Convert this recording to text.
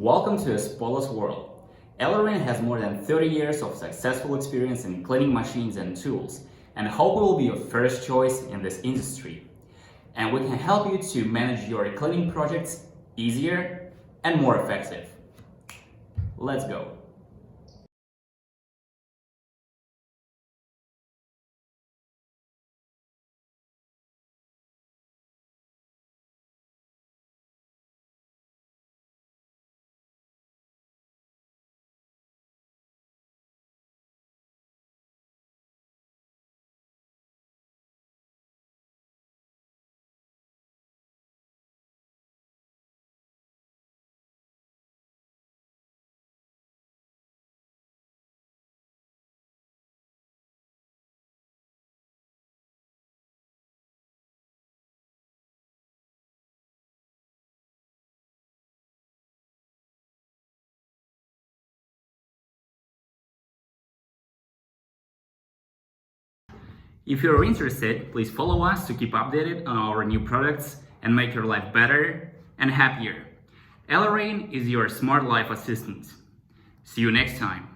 Welcome to a spotless world. ELEREIN has more than 30 years of successful experience in cleaning machines and tools, and hope we will be your first choice in this industry. And we can help you to manage your cleaning projects easier and more effective. Let's go. If you're interested, please follow us to keep updated on our new products and make your life better and happier. ELEREIN is your smart life assistant. See you next time.